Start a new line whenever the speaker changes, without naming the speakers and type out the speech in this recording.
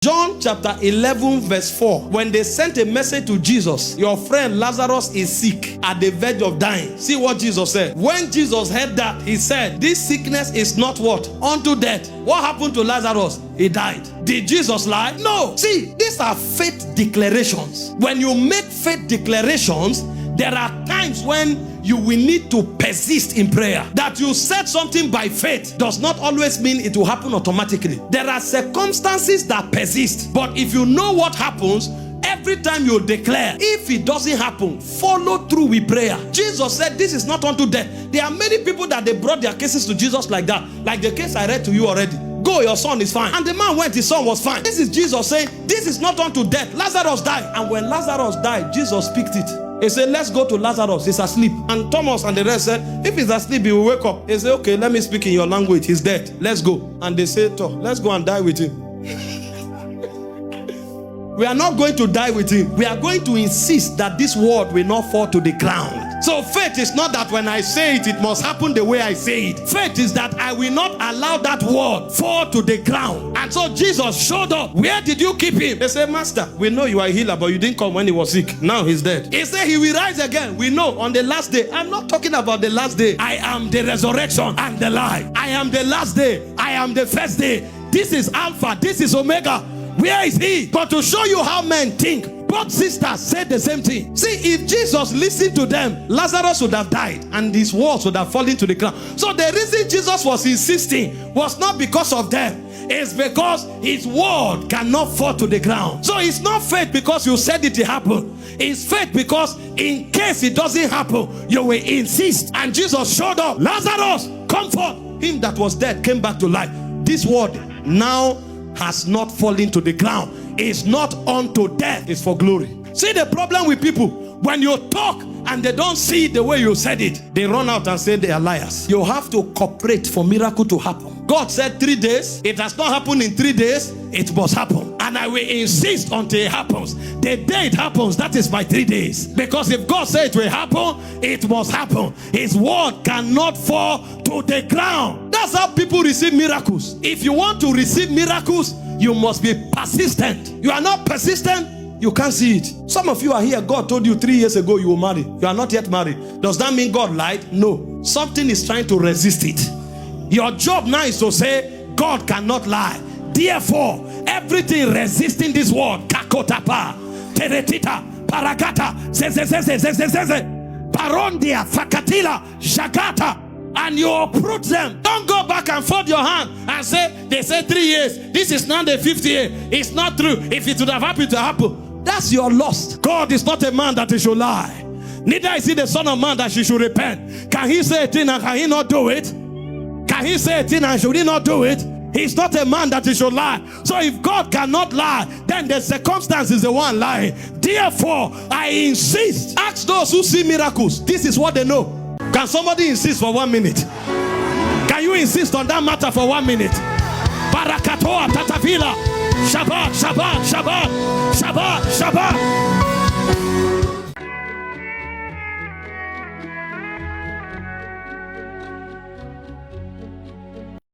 John chapter 11 verse 4. When they sent a message to Jesus, your friend Lazarus is sick at the verge of dying. See what Jesus said. When Jesus heard that, he said, this sickness is not what? Unto death. What happened to Lazarus? He died. Did Jesus lie? No. See, these are faith declarations. When you make faith declarations, there are times when you will need to persist in prayer. That you said something by faith does not always mean it will happen automatically. There are circumstances that persist. But if you know what happens, every time you declare, if it doesn't happen, follow through with prayer. Jesus said this is not unto death. There are many people that they brought their cases to Jesus like that. Like the case I read to you already. Go, your son is fine. And the man went, his son was fine. This is Jesus saying, this is not unto death. Lazarus died. And when Lazarus died, Jesus picked it. He said, let's go to Lazarus. He's asleep. And Thomas and the rest said, if he's asleep, he will wake up. He said, okay, let me speak in your language. He's dead. Let's go. And they said, let's go and die with him. We are not going to die with him. We are going to insist that this word will not fall to the ground. So faith is not that when I say it, it must happen the way I say it. Faith is that I will not allow that word fall to the ground. And so Jesus showed up. Where did you keep him? They said, Master, we know you are a healer, but you didn't come when he was sick. Now he's dead. He said he will rise again. We know on the last day. I'm not talking about the last day. I am the resurrection and the life. I am the last day. I am the first day. This is Alpha. This is Omega. Where is he? But to show you how men think, both sisters said the same thing. See, if Jesus listened to them, Lazarus would have died and his words would have fallen to the ground. So the reason Jesus was insisting was not because of them. It's because his word cannot fall to the ground. So it's not faith because you said it will happen. It's faith because in case it doesn't happen, you will insist. And Jesus showed up. Lazarus, come forth. Him that was dead came back to life. This word now has not fallen to the ground. It's not unto death. It's for glory. See the problem with people. When you talk and they don't see it the way you said it, they run out and say they are liars. You have to cooperate for miracle to happen. God said 3 days. It has not happened in 3 days. It must happen. And I will insist until it happens. The day it happens, that is my 3 days. Because if God said it will happen, it must happen. His word cannot fall to the ground. That's how people receive miracles. If you want to receive miracles, you must be persistent. You are not persistent, you can't see it. Some of you are here, God told you 3 years ago you will marry. You are not yet married. Does that mean God lied? No. Something is trying to resist it. Your job now is to say, God cannot lie. Therefore, everything resisting this word, kakotapa, teretita, paragata, parondia, fakatila, shagata, and you uproot them. Don't go back and fold your hand and say, they said 3 years. This is not the 50th year. It's not true. If it would have happened to happen, that's your loss. God is not a man that he should lie. Neither is he the son of man that he should repent. Can he say a thing and can he not do it? Can he say a thing and should he not do it? He's not a man that he should lie. So if God cannot lie, then the circumstance is the one lying. Therefore, I insist. Ask those who see miracles. This is what they know. Can somebody insist for 1 minute? Can you insist on that matter for 1 minute? Barakatoa, Tatavila, Shabbat, Shabbat,